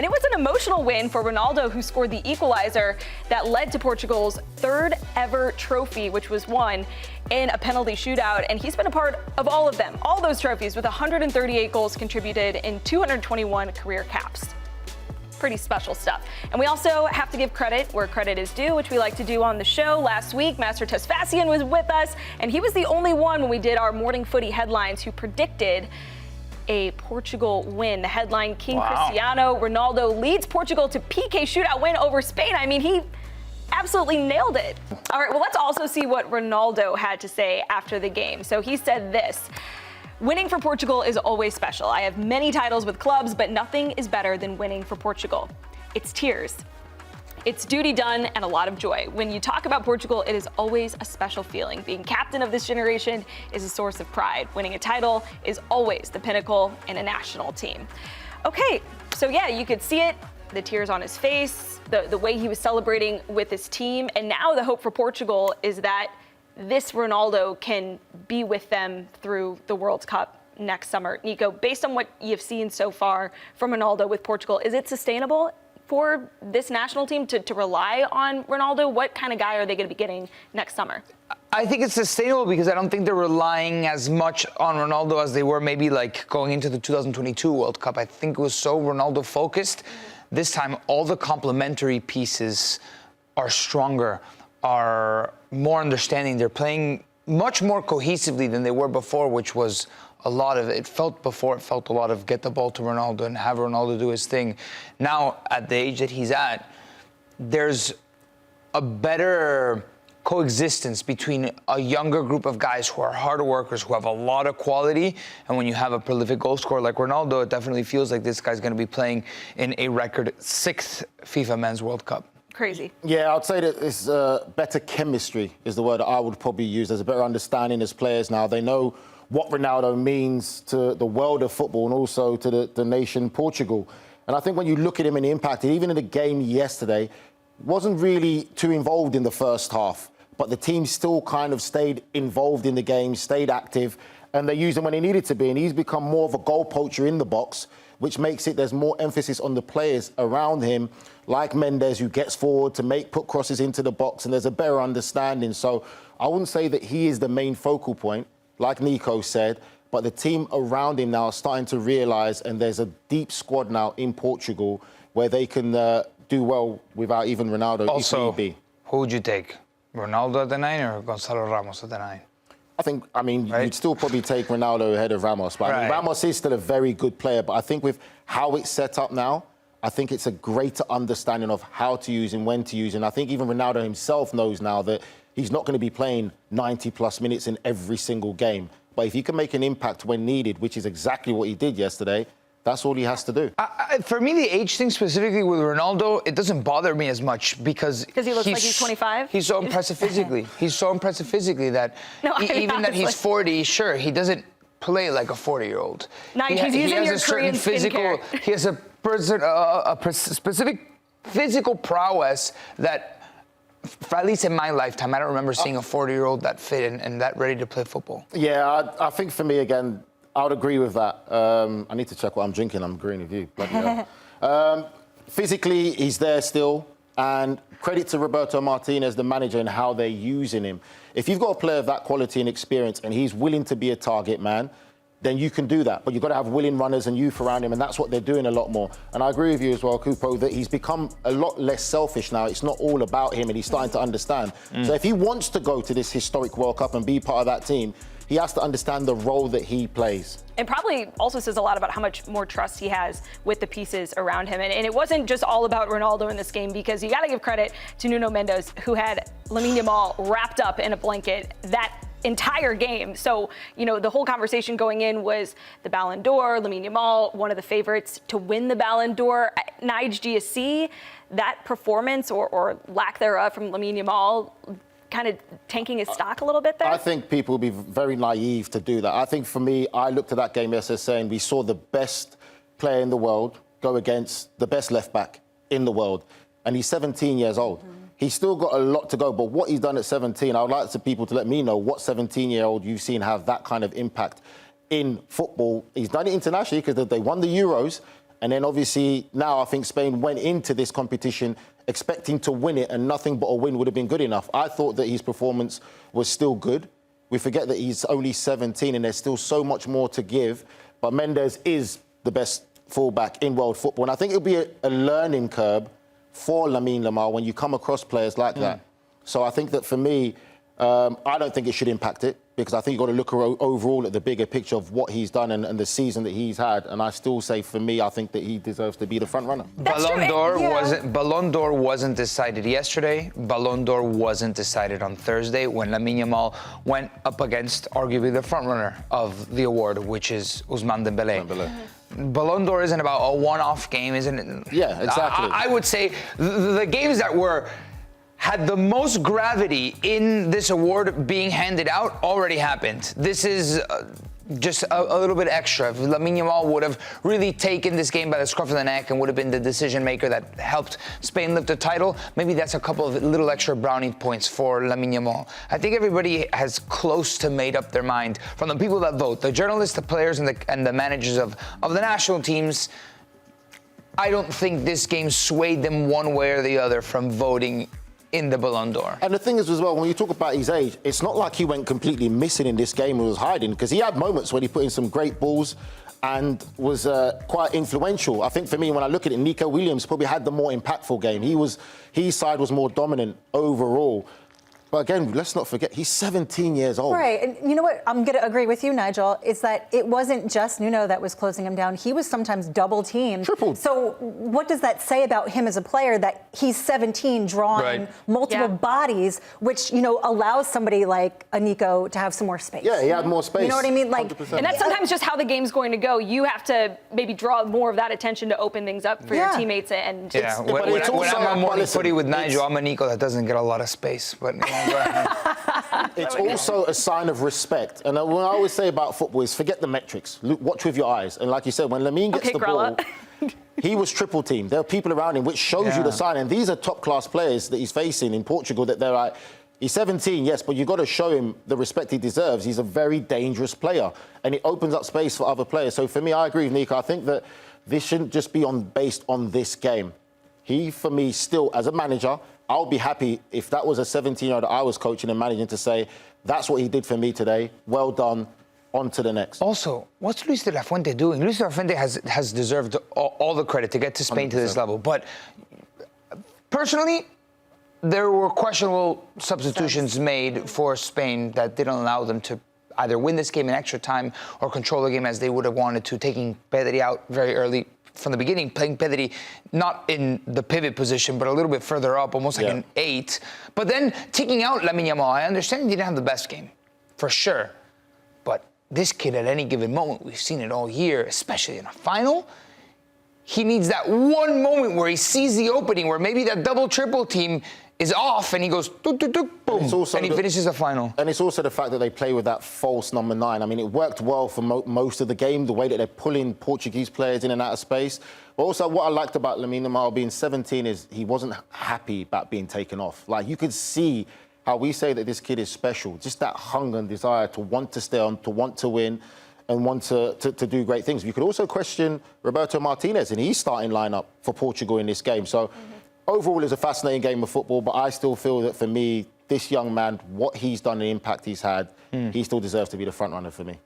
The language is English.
And it was an emotional win for Ronaldo, who scored the equalizer that led to Portugal's third ever trophy, which was won in a penalty shootout. And he's been a part of all of them, all those trophies, with 138 goals contributed in 221 career caps. Pretty special stuff. And we also have to give credit where credit is due, which we like to do on the show. Last week, Master Tesfassian was with us, and he was the only one when we did our morning footy headlines who predicted a Portugal win. The headline, King Cristiano Ronaldo leads Portugal to PK shootout win over Spain. I mean, he absolutely nailed it. All right, well, let's also see what Ronaldo had to say after the game. So he said this: "Winning for Portugal is always special. I have many titles with clubs, but nothing is better than winning for Portugal. It's tears. It's duty done and a lot of joy. When you talk about Portugal, it is always a special feeling. Being captain of this generation is a source of pride. Winning a title is always the pinnacle in a national team." Okay, so yeah, you could see it, the tears on his face, the way he was celebrating with his team. And now the hope for Portugal is that this Ronaldo can be with them through the World Cup next summer. Nico, based on what you've seen so far from Ronaldo with Portugal, is it sustainable for this national team to rely on Ronaldo? What kind of guy are they going to be getting next summer? I think it's sustainable because I don't think they're relying as much on Ronaldo as they were maybe like going into the 2022 World Cup. I think it was so Ronaldo focused. This time, all the complementary pieces are stronger, are more understanding. They're playing much more cohesively than they were before, which was a lot of it. Felt a lot of get the ball to Ronaldo and have Ronaldo do his thing. Now, at the age that he's at, there's a better coexistence between a younger group of guys who are hard workers, who have a lot of quality, and when you have a prolific goal scorer like Ronaldo, it definitely feels like this guy's going to be playing in a record 6th FIFA Men's World Cup. Crazy. Yeah, I'd say that it's better chemistry is the word I would probably use. There's a better understanding as players now. They know what Ronaldo means to the world of football and also to the nation Portugal. And I think when you look at him and the impact, even in the game yesterday, wasn't really too involved in the first half, but the team still kind of stayed involved in the game, stayed active, and they used him when he needed to be. And he's become more of a goal poacher in the box, which makes it there's more emphasis on the players around him, like Mendes, who gets forward to put crosses into the box, and there's a better understanding. So I wouldn't say that he is the main focal point, like Nico said, but the team around him now are starting to realise, and there's a deep squad now in Portugal where they can do well without even Ronaldo. Also, if need be. Who would you take? Ronaldo at the 9 or Gonzalo Ramos at the 9? I mean, you'd still probably take Ronaldo ahead of Ramos. But I mean, Ramos is still a very good player. But I think with how it's set up now, I think it's a greater understanding of how to use him, when to use him. I think even Ronaldo himself knows now that he's not going to be playing 90-plus minutes in every single game. But if he can make an impact when needed, which is exactly what he did yesterday, that's all he has to do. For me, the age thing specifically with Ronaldo, it doesn't bother me as much because he looks like he's 25? He's so impressive physically. He's so impressive physically that even that he's 40, sure, he doesn't play like a 40-year-old. He's using your Korean skincare. He has a specific physical prowess that, for at least in my lifetime, I don't remember seeing a 40-year-old that fit and that ready to play football. Yeah, I think for me, again, I would agree with that. I need to check what I'm drinking. I'm agreeing with you. Bloody hell. Physically, he's there still. And credit to Roberto Martinez, the manager, and how they're using him. If you've got a player of that quality and experience and he's willing to be a target man, then you can do that. But you've got to have willing runners and youth around him, and that's what they're doing a lot more. And I agree with you as well, Cupo, that he's become a lot less selfish now. It's not all about him, and he's starting to understand. So if he wants to go to this historic World Cup and be part of that team, he has to understand the role that he plays. It probably also says a lot about how much more trust he has with the pieces around him. And it wasn't just all about Ronaldo in this game, because you got to give credit to Nuno Mendes, who had Lamine Yamal wrapped up in a blanket that entire game. So, you know, the whole conversation going in was the Ballon d'Or, Lamine Yamal, one of the favorites to win the Ballon d'Or. Nige, do you see that performance or lack thereof from Lamine Yamal kind of tanking his stock a little bit there? I think people would be very naive to do that. I think for me, I looked at that game yesterday saying we saw the best player in the world go against the best left back in the world. And he's 17 years old. He's still got a lot to go, but what he's done at 17, I would like people to let me know what 17-year-old you've seen have that kind of impact in football. He's done it internationally because they won the Euros, And then obviously now I think Spain went into this competition expecting to win it, and nothing but a win would have been good enough. I thought that his performance was still good. We forget that he's only 17 and there's still so much more to give. But Mendes is the best fullback in world football. And I think it'll be a learning curve for Lamine Yamal when you come across players like that. So I think that for me, I don't think it should impact it, because I think you've got to look overall at the bigger picture of what he's done and the season that he's had. And I still say, for me, I think that he deserves to be the front runner. Ballon d'Or wasn't decided yesterday. Ballon d'Or wasn't decided on Thursday when Lamine Yamal went up against arguably the front runner of the award, which is Ousmane Dembélé. Ballon d'Or isn't about a one-off game, isn't it? Yeah, exactly. I would say the games that had the most gravity in this award being handed out already happened. This is just a little bit extra. If Lamine Yamal would have really taken this game by the scruff of the neck and would have been the decision maker that helped Spain lift the title, maybe that's a couple of little extra brownie points for Lamine Yamal. I think everybody has close to made up their mind, from the people that vote, the journalists, the players, and the managers of the national teams. I don't think this game swayed them one way or the other from voting in the Ballon d'Or. And the thing is as well, when you talk about his age, it's not like he went completely missing in this game and was hiding, because he had moments when he put in some great balls and was quite influential. I think for me, when I look at it, Nico Williams probably had the more impactful game. His side was more dominant overall. But again, let's not forget, he's 17 years old. Right, and you know what, I'm going to agree with you, Nigel, is that it wasn't just Nuno that was closing him down. He was sometimes double teamed. Tripled. So what does that say about him as a player, that he's 17 drawing multiple bodies, which, you know, allows somebody like a Nico to have some more space? Yeah, he had more space. You know what I mean? Like, 100%. And that's sometimes just how the game's going to go. You have to maybe draw more of that attention to open things up for your teammates. And when I'm on morning footy with Nigel, I'm a Nico that doesn't get a lot of space. But it's also a sign of respect. And what I always say about football is forget the metrics. Watch with your eyes. And like you said, when Lamine gets the ball, he was triple teamed. There are people around him, which shows you the sign. And these are top-class players that he's facing in Portugal, that they're like, he's 17, yes, but you've got to show him the respect he deserves. He's a very dangerous player, and it opens up space for other players. So for me, I agree with Nico. I think that this shouldn't just be based on this game. He, for me, still, as a manager, I'll be happy if that was a 17-year-old that I was coaching and managing, to say, that's what he did for me today. Well done. On to the next. Also, what's Luis de la Fuente doing? Luis de la Fuente has deserved all the credit to get to Spain 100%. To this level. But personally, there were questionable substitutions made for Spain that didn't allow them to either win this game in extra time or control the game as they would have wanted to, taking Pedri out very early from the beginning, playing Pedri not in the pivot position, but a little bit further up, almost like an 8. But then taking out Lamine Yamal. I understand he didn't have the best game, for sure. But this kid, at any given moment, we've seen it all year, especially in a final, he needs that one moment where he sees the opening, where maybe that double-triple team is off, and he goes, boom, and he finishes the final. And it's also the fact that they play with that false number 9. I mean, it worked well for most of the game, the way that they're pulling Portuguese players in and out of space. But also, what I liked about Lamine Yamal being 17 is he wasn't happy about being taken off. Like, you could see how we say that this kid is special, just that hunger and desire to want to stay on, to want to win, and want to do great things. You could also question Roberto Martinez in his starting lineup for Portugal in this game. So overall, it's a fascinating game of football, but I still feel that for me, this young man, what he's done, the impact he's had, he still deserves to be the front runner for me.